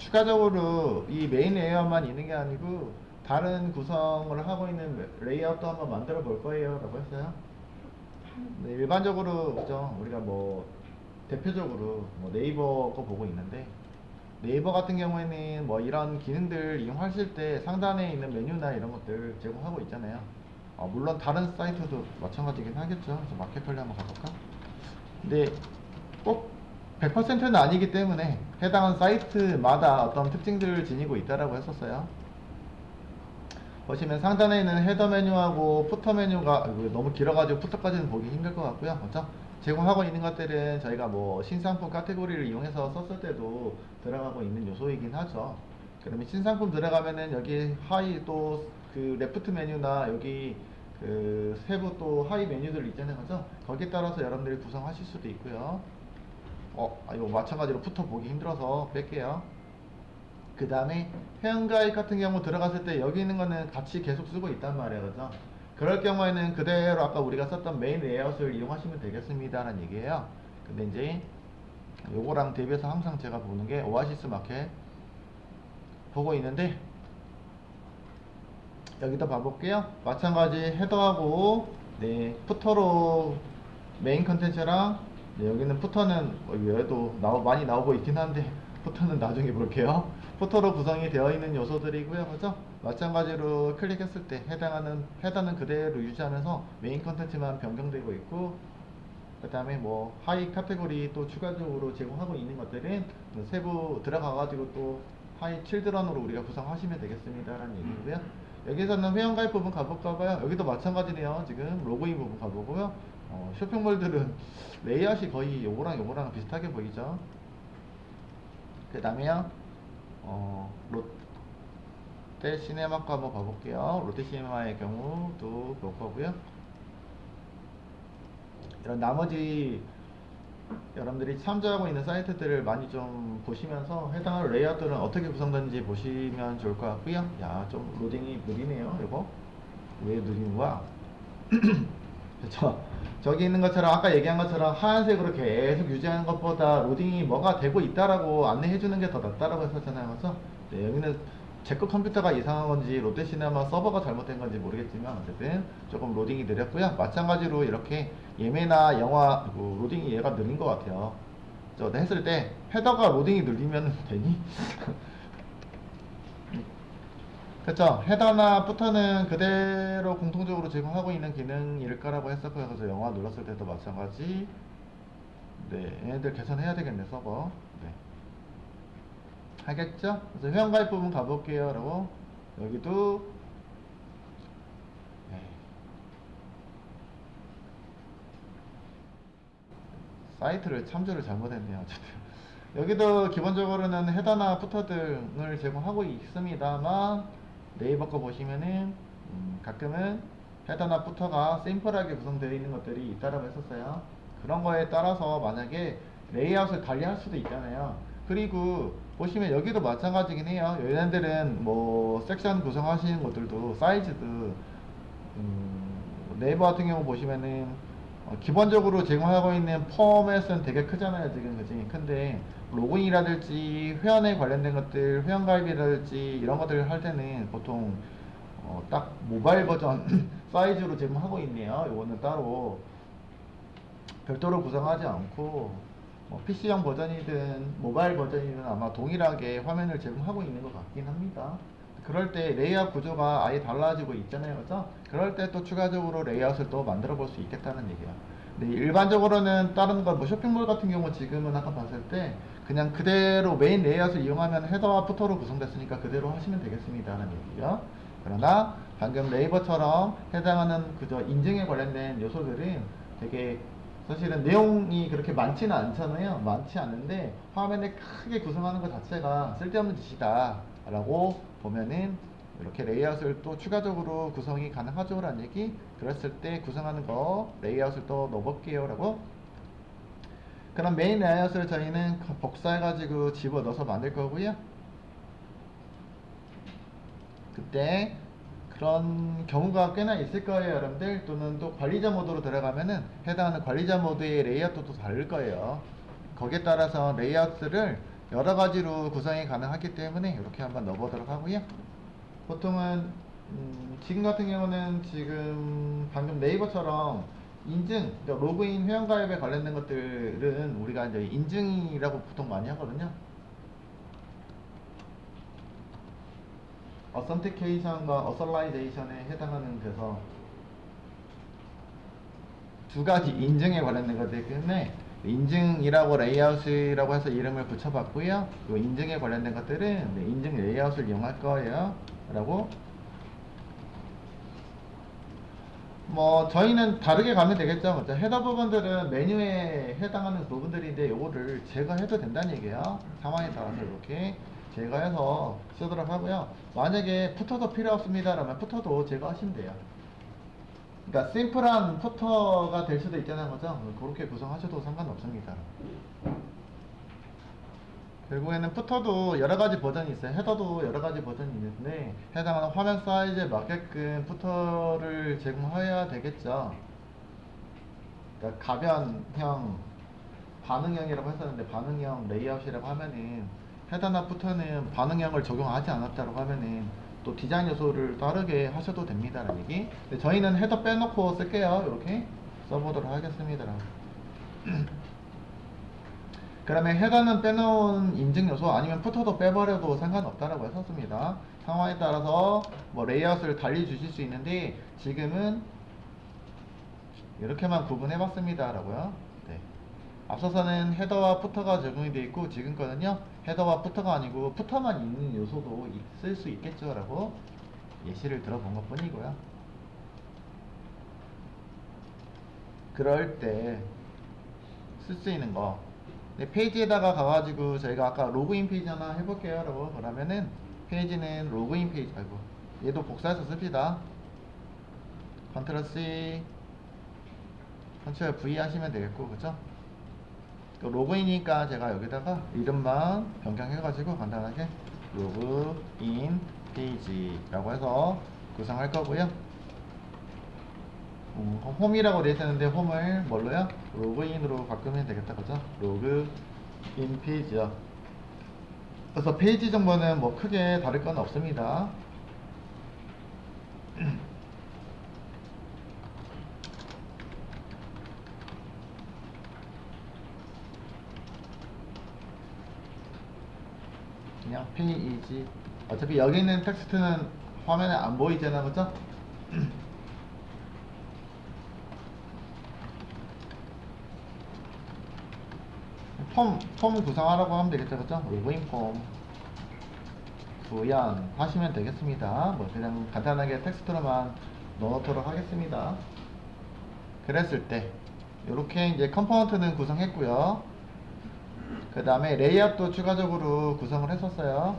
추가적으로 이 메인 레이아웃만 있는 게 아니고 다른 구성을 하고 있는 레이아웃도 한번 만들어 볼 거예요 라고 했어요. 네, 일반적으로 그죠, 우리가 뭐 대표적으로 뭐 네이버 거 보고 있는데, 네이버 같은 경우에는 뭐 이런 기능들 이용하실 때 상단에 있는 메뉴나 이런 것들 제공하고 있잖아요. 물론 다른 사이트도 마찬가지긴 하겠죠. 그래서 마켓컬리 한번 가볼까? 근데 꼭 100%는 아니기 때문에 해당한 사이트마다 어떤 특징들을 지니고 있다라고 했었어요. 보시면 상단에 있는 헤더 메뉴하고 푸터 메뉴가 너무 길어가지고 푸터까지는 보기 힘들 것 같고요. 그렇죠? 제공하고 있는 것들은 저희가 뭐 신상품 카테고리를 이용해서 썼을 때도 들어가고 있는 요소이긴 하죠. 그러면 신상품 들어가면은 여기 하이 또 그 레프트 메뉴나 여기 그 세부 또 하이 메뉴들 있잖아요. 그죠? 거기에 따라서 여러분들이 구성하실 수도 있고요. 이거 마찬가지로 푸터 보기 힘들어서 뺄게요. 그 다음에 회원가입 같은 경우 들어갔을 때 여기 있는 거는 같이 계속 쓰고 있단 말이에요. 그죠? 그럴 경우에는 그대로 아까 우리가 썼던 메인 레이아웃을 이용하시면 되겠습니다 라는 얘기예요. 근데 이제 요거랑 대비해서 항상 제가 보는 게 오아시스 마켓 보고 있는데, 여기도 봐볼게요. 마찬가지 헤더하고 네 푸터로 메인 컨텐츠랑, 네, 여기는 푸터는 얘도 많이 나오고 있긴 한데 푸터는 나중에 볼게요. 푸터로 구성이 되어 있는 요소들이고요. 그죠? 마찬가지로 클릭했을 때 해당하는 헤더는 그대로 유지하면서 메인 컨텐츠만 변경되고 있고, 그 다음에 뭐 하이 카테고리 또 추가적으로 제공하고 있는 것들은 세부 들어가가지고 또 하이 칠드런으로 우리가 구성하시면 되겠습니다 라는 얘기고요. 여기서는 회원가입 부분 가볼까봐요. 여기도 마찬가지네요. 지금 로그인 부분 가보고요. 쇼핑몰들은 레이아웃이 거의 요거랑 비슷하게 보이죠. 그 다음에요, 롯데 시네마과 한번 봐볼게요. 롯데 시네마의 경우도 볼 거고요. 이런 나머지 여러분들이 참조하고 있는 사이트들을 많이 좀 보시면서 해당하는 레이아웃들은 어떻게 구성되는지 보시면 좋을 것 같고요. 야, 좀 로딩이 느리네요. 이거 왜 느린 거야? 그쵸? 저기 있는 것처럼 아까 얘기한 것처럼 하얀색으로 계속 유지하는 것보다 로딩이 뭐가 되고 있다라고 안내해 주는 게 더 낫다라고 했었잖아요. 그래서 네, 여기는 제 거 컴퓨터가 이상한 건지 롯데시네마 서버가 잘못된 건지 모르겠지만 어쨌든 조금 로딩이 느렸고요. 마찬가지로 이렇게 예매나 영화 로딩이 얘가 느린 것 같아요. 저 했을 때 헤더가 로딩이 느리면 되니? 그쵸. 헤더나 푸터는 그대로 공통적으로 제공하고 있는 기능일 거라고 했었고요. 그래서 영화 눌렀을 때도 마찬가지. 네, 얘네들 개선해야 되겠네, 서버. 네. 하겠죠? 그래서 회원가입 부분 가볼게요. 라고. 여기도, 네. 사이트를 참조를 잘못했네요. 어쨌든. 여기도 기본적으로는 헤더나 푸터 등을 제공하고 있습니다만, 네이버 거 보시면은, 가끔은 헤더나 푸터가 심플하게 구성되어 있는 것들이 있다라고 했었어요. 그런 거에 따라서 만약에 레이아웃을 달리할 수도 있잖아요. 그리고 보시면 여기도 마찬가지긴 해요. 얘네들은 뭐 섹션 구성하시는 것들도 사이즈도 네이버 같은 경우 보시면은 기본적으로 제공하고 있는 포맷은 되게 크잖아요. 지금 그지? 근데 로그인이라든지 회원에 관련된 것들, 회원가입이라든지 이런 것들을 할 때는 보통 딱 모바일 버전 사이즈로 제공하고 있네요. 이거는 따로 별도로 구성하지 않고 PC형 버전이든 모바일 버전이든 아마 동일하게 화면을 제공하고 있는 것 같긴 합니다. 그럴 때 레이아웃 구조가 아예 달라지고 있잖아요. 그죠? 그럴 때 또 추가적으로 레이아웃을 또 만들어 볼 수 있겠다는 얘기야. 근데 일반적으로는 다른 거, 뭐 쇼핑몰 같은 경우 지금은 아까 봤을 때 그냥 그대로 메인 레이아웃을 이용하면 헤더와 푸터로 구성됐으니까 그대로 하시면 되겠습니다. 하는 얘기요. 그러나 방금 네이버처럼 해당하는 그저 인증에 관련된 요소들은 되게 사실은 내용이 그렇게 많지는 않잖아요. 많지 않은데 화면을 크게 구성하는 것 자체가 쓸데없는 짓이다 라고 보면은 이렇게 레이아웃을 또 추가적으로 구성이 가능하죠 라는 얘기. 그랬을 때 구성하는 거 레이아웃을 또 넣어볼게요 라고. 그럼 메인 레이아웃을 저희는 복사해 가지고 집어넣어서 만들 거고요. 그때 그런 경우가 꽤나 있을 거예요 여러분들. 또는 또 관리자 모드로 들어가면은 해당하는 관리자 모드의 레이아웃도 또 다를 거예요. 거기에 따라서 레이아웃을 여러 가지로 구성이 가능하기 때문에 이렇게 한번 넣어보도록 하고요. 보통은 지금 같은 경우는 지금 방금 네이버처럼 인증, 그러니까 로그인 회원가입에 관련된 것들은 우리가 이제 인증이라고 보통 많이 하거든요. 어선티케이션과 어설라이제이션에 해당하는 그래서 두 가지 인증에 관련된 것이기 때문에 인증이라고 레이아웃이라고 해서 이름을 붙여봤고요. 그 인증에 관련된 것들은 인증 레이아웃을 이용할 거예요. 라고 뭐 저희는 다르게 가면 되겠죠. 그렇죠? 헤더 부분들은 메뉴에 해당하는 부분들인데 요거를 제거해도 된다는 얘기예요. 상황에 따라서 이렇게 제거해서 쓰도록 하고요. 만약에 푸터도 필요 없습니다 라면 푸터도 제거하시면 돼요. 그러니까 심플한 푸터가 될 수도 있다는 거죠. 그렇게 구성하셔도 상관없습니다. 결국에는 푸터도 여러가지 버전이 있어요. 헤더도 여러가지 버전이 있는데 해당하는 화면 사이즈에 맞게끔 푸터를 제공해야 되겠죠. 그러니까 가변형, 반응형이라고 했었는데 반응형 레이아웃이라고 하면은 헤더나 푸터는 반응형을 적용하지 않았다고 하면은 또 디자인 요소를 다르게 하셔도 됩니다라는 얘기. 근데 저희는 헤더 빼놓고 쓸게요. 이렇게 써보도록 하겠습니다. 그러면 헤더는 빼놓은 인증 요소 아니면 푸터도 빼버려도 상관없다라고 했었습니다. 상황에 따라서 뭐 레이아웃을 달리 주실 수 있는데 지금은 이렇게만 구분해 봤습니다 라고요. 네. 앞서서는 헤더와 푸터가 적용이 되어 있고 지금 거는요 헤더와 푸터가 아니고 푸터만 있는 요소도 있을 수 있겠죠 라고 예시를 들어본 것 뿐이고요. 그럴 때 쓸 수 있는 거 네, 페이지에다가 가가지고 저희가 아까 로그인 페이지 하나 해볼게요 라고 그러면은 페이지는 로그인 페이지 아이고 얘도 복사해서 씁시다. 컨트롤 C 컨트롤 V 하시면 되겠고 그쵸? 로그인이니까 제가 여기다가 이름만 변경해가지고 간단하게 로그인 페이지라고 해서 구성할 거고요. 홈이라고 되어 있었는데 홈을 뭘로요? 로그인으로 바꾸면 되겠다 그죠? 로그인 페이지요. 그래서 페이지 정보는 뭐 크게 다를 건 없습니다. 그냥 페이지 어차피 여기 있는 텍스트는 화면에 안 보이잖아 그죠? 폼 구성하라고 하면 되겠죠 그죠? 로그인 폼 구현 하시면 되겠습니다. 뭐 그냥 간단하게 텍스트로만 넣어놓도록 하겠습니다. 그랬을 때 이렇게 이제 컴포넌트는 구성했고요. 그 다음에 레이아웃도 추가적으로 구성을 했었어요.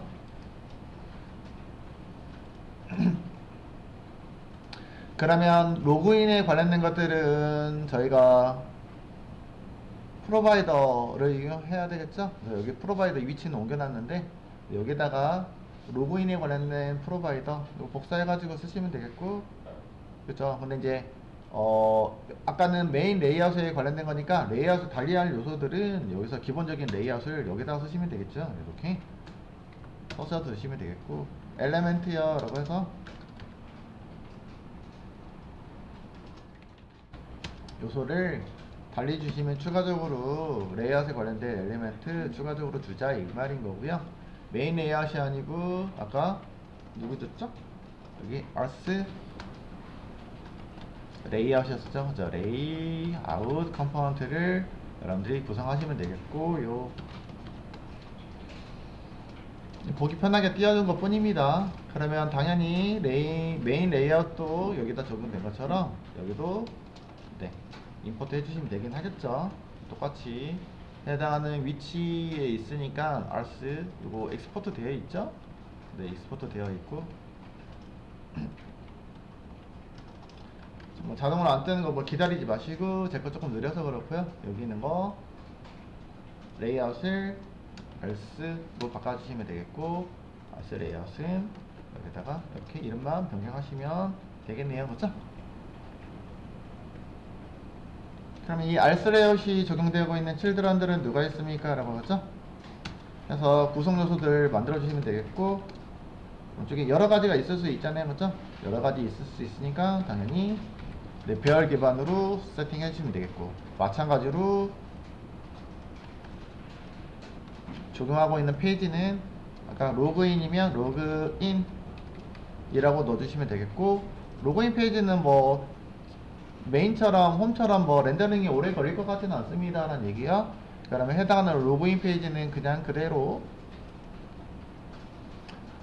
그러면 로그인에 관련된 것들은 저희가 프로바이더를 이용해야 되겠죠. 여기 프로바이더 위치는 옮겨놨는데 여기다가 로그인에 관련된 프로바이더 이거 복사해가지고 쓰시면 되겠고 그렇죠. 근데 이제 아까는 메인 레이아웃에 관련된 거니까 레이아웃을 달리할 요소들은 여기서 기본적인 레이아웃을 여기다가 쓰시면 되겠죠. 이렇게 써서 드시면 되겠고 엘레멘트요 라고 해서 요소를 달리주시면 추가적으로 레이아웃에 관련된 엘리멘트 추가적으로 주자 이 말인 거고요. 메인 레이아웃이 아니고 아까 누구 줬죠? 여기 arts 레이아웃이었죠. 저 레이아웃 컴포넌트를 여러분들이 구성하시면 되겠고 요 보기 편하게 띄워준 것 뿐입니다. 그러면 당연히 메인 레이아웃도 여기다 적용된 것처럼 여기도 네 임포트 해주시면 되긴 하겠죠. 똑같이 해당하는 위치에 있으니까 ars 이거 엑스포트 되어 있죠. 네 엑스포트 되어 있고 뭐 자동으로 안 뜨는 거 뭐 기다리지 마시고 제 거 조금 느려서 그렇고요. 여기 있는 거 레이아웃을 else 바꿔주시면 되겠고 else 레이아웃은 여기다가 이렇게 이름만 변경하시면 되겠네요. 그렇죠? 그러면 이 else 레이아웃이 적용되고 있는 칠드런들은 누가 있습니까? 라고 하죠? 해서 구성 요소들 만들어 주시면 되겠고, 이쪽에 여러 가지가 있을 수 있잖아요, 그죠? 여러 가지 있을 수 있으니까 당연히 네, 배열 기반으로 세팅해 주시면 되겠고, 마찬가지로 적용하고 있는 페이지는 아까 로그인이면 로그인이라고 넣어주시면 되겠고, 로그인 페이지는 뭐 메인처럼 홈처럼 뭐 렌더링이 오래 걸릴 것 같지는 않습니다 라는 얘기요. 그러면 해당하는 로그인 페이지는 그냥 그대로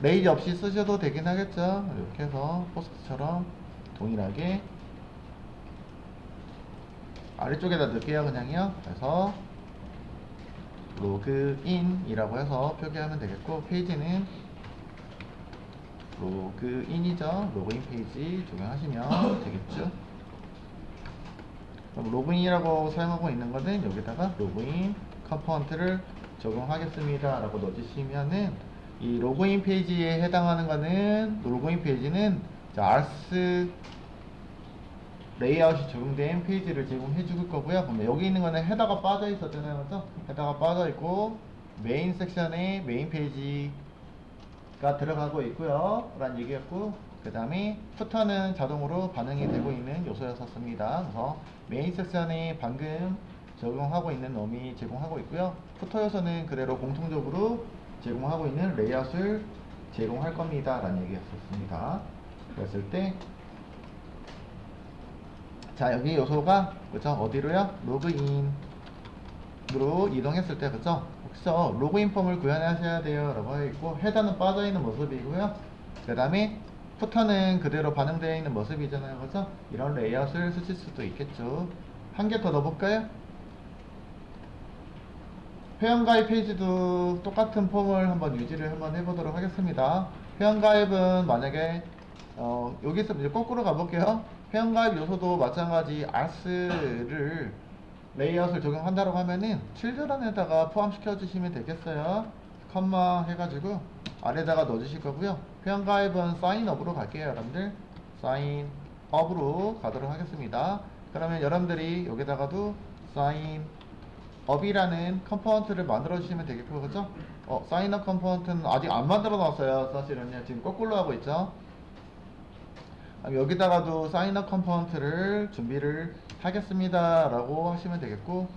레이지 없이 쓰셔도 되긴 하겠죠. 이렇게 해서 포스트처럼 동일하게 아래쪽에다 넣을게요, 그냥요. 그래서 로그인이라고 해서 표기하면 되겠고, 페이지는 로그인이죠. 로그인 페이지 적용하시면 되겠죠. 그럼 로그인이라고 사용하고 있는 거는 여기다가 로그인 컴포넌트를 적용하겠습니다 라고 넣어주시면은, 이 로그인 페이지에 해당하는 거는, 로그인 페이지는 RS 레이아웃이 적용된 페이지를 제공해 줄 거고요. 그러면 여기 있는 거는 헤더가 빠져 있었잖아요, 그죠? 헤더가 빠져 있고 메인 섹션에 메인 페이지가 들어가고 있고요 라는 얘기였고, 그 다음에 푸터는 자동으로 반응이 되고 있는 요소였었습니다. 그래서 메인 섹션에 방금 적용하고 있는 놈이 제공하고 있고요, 푸터 요소는 그대로 공통적으로 제공하고 있는 레이아웃을 제공할 겁니다 라는 얘기였었습니다. 그랬을 때, 자, 여기 요소가 그죠? 어디로요? 로그인으로 이동했을 때, 그죠? 혹시서 로그인 폼을 구현하셔야 돼요 라고 하어 있고, 헤더는 빠져 있는 모습이고요, 그 다음에 푸터는 그대로 반응되어 있는 모습이잖아요, 그죠? 이런 레이아웃을 쓰실 수도 있겠죠. 한 개 더 넣어볼까요? 회원가입 페이지도 똑같은 폼을 한번 유지를 한번 해보도록 하겠습니다. 회원가입은 만약에 여기서 이제 거꾸로 가볼게요. 회원가입 요소도 마찬가지 RS를 레이아웃을 적용한다고 하면은 칠드런에다가 포함시켜 주시면 되겠어요. 컴마 해가지고 아래다가 넣어주실 거고요. 회원가입은 사인업으로 갈게요, 여러분들. 사인업으로 가도록 하겠습니다. 그러면 여러분들이 여기다가도 사인업이라는 컴포넌트를 만들어 주시면 되겠고, 그죠? 사인업 컴포넌트는 아직 안 만들어 놨어요, 사실은요. 지금 거꾸로 하고 있죠. 여기다가도 사인업 컴포넌트를 준비를 하겠습니다 라고 하시면 되겠고,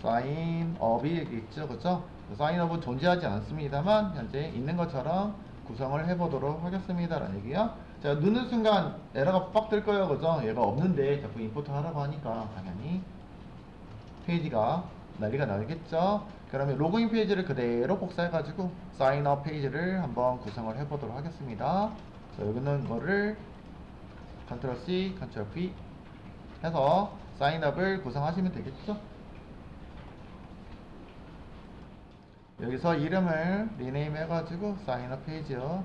사인업이 있죠, 그쵸? 사인업은 존재하지 않습니다만 현재 있는 것처럼 구성을 해보도록 하겠습니다 라는 얘기요. 자, 누는 순간 에러가 빡 뜰 거예요, 그죠? 얘가 없는데 자꾸 임포트 하라고 하니까 당연히 페이지가 난리가 나겠죠. 그러면 로그인 페이지를 그대로 복사해가지고 사인업 페이지를 한번 구성을 해보도록 하겠습니다. 자, 여기는 거를 컨트롤 C, 컨트롤 V 해서 사인업을 구성하시면 되겠죠. 여기서 이름을 리네임 해가지고 사인업 페이지요.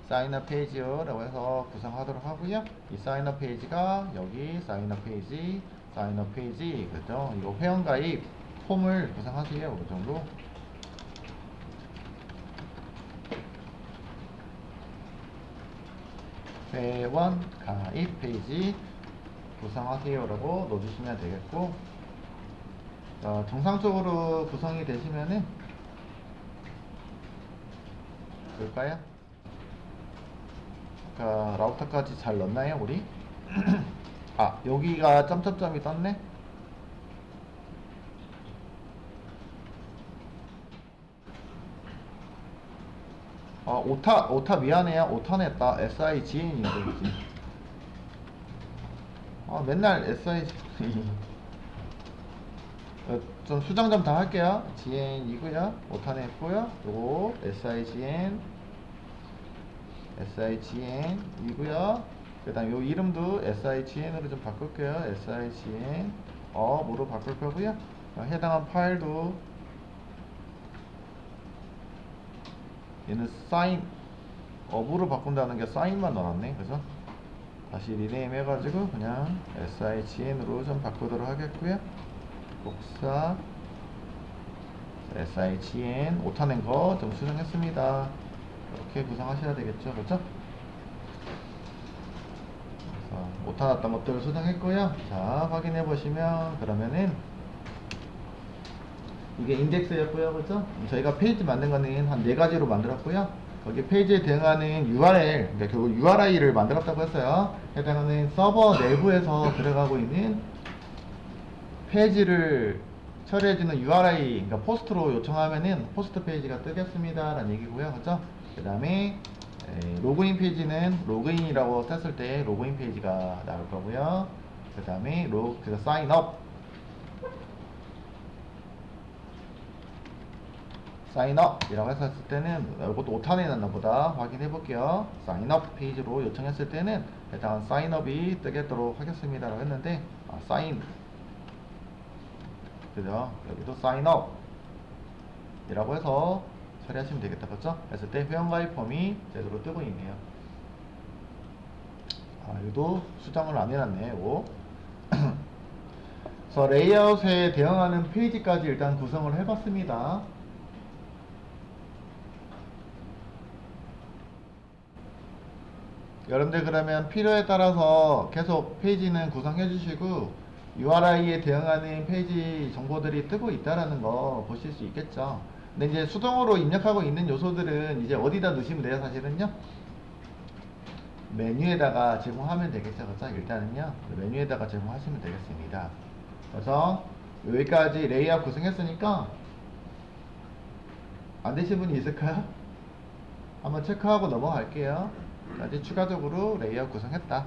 사인업 페이지요 라고 해서 구성하도록 하고요. 이 사인업 페이지가 여기 사인업 페이지, 사인업 페이지, 그죠? 이거 회원가입 폼을 구성하세요. 그 정도. 회원 가입 페이지 구성하세요 라고 넣어주시면 되겠고, 정상적으로 구성이 되시면은 볼까요? 라우터까지 잘 넣었나요 우리? 아, 여기가 점점점이 떴네. 오타 미안해요. 오타 냈다. SIGN인데 그지? 맨날 SIGN. 좀 수정 좀 다 할게요. GN이고요. 오타 냈고요. 요거 SIGN이고요. 그 다음 요 이름도 SIGN으로 좀 바꿀게요. SIGN 업으로 바꿀 거고요. 해당한 파일도 얘는 사인 업으로 바꾼다는 게 사인만 넣어놨네. 그래서 다시 리네임 해가지고 그냥 SIGN으로 좀 바꾸도록 하겠고요. 복사 SIGN 오타 낸 거 좀 수정했습니다. 이렇게 구성하셔야 되겠죠, 그렇죠? 못하았던 것들을 수정했고요. 자, 확인해 보시면 그러면은 이게 인덱스였고요, 그죠? 저희가 페이지 만든 거는 한 4가지로 만들었고요. 거기 페이지에 대응하는 URL, 그러니까 결국 URI를 만들었다고 했어요. 해당하는 서버 내부에서 들어가고 있는 페이지를 처리해주는 URI, 그러니까 포스트로 요청하면은 포스트 페이지가 뜨겠습니다 라는 얘기고요, 그죠? 그 다음에 로그인 페이지는 로그인이라고 썼을 때 로그인 페이지가 나올 거고요. 그 다음에 사인업, 사인업이라고 했을 때는 이것도 오타내 놨나 보다 확인해 볼게요. 사인업 페이지로 요청했을 때는 일단 사인업이 뜨겠도록 하겠습니다 라고 했는데 사인, 그죠? 여기도 사인업 이라고 해서 처리하시면 되겠다, 그렇죠? 했을 때 회원가입 폼이 제대로 뜨고 있네요. 여기도 수정을 안 해놨네, 요. 그래서 레이아웃에 대응하는 페이지까지 일단 구성을 해봤습니다. 여러분들 그러면 필요에 따라서 계속 페이지는 구성해 주시고 URI에 대응하는 페이지 정보들이 뜨고 있다라는 거 보실 수 있겠죠. 근데 이제 수동으로 입력하고 있는 요소들은 이제 어디다 넣으시면 돼요, 사실은요? 메뉴에다가 제공하면 되겠죠, 그렇죠? 일단은요, 메뉴에다가 제공하시면 되겠습니다. 그래서 여기까지 레이아웃 구성했으니까 안 되신 분이 있을까요? 한번 체크하고 넘어갈게요. 이제 추가적으로 레이아웃 구성했다.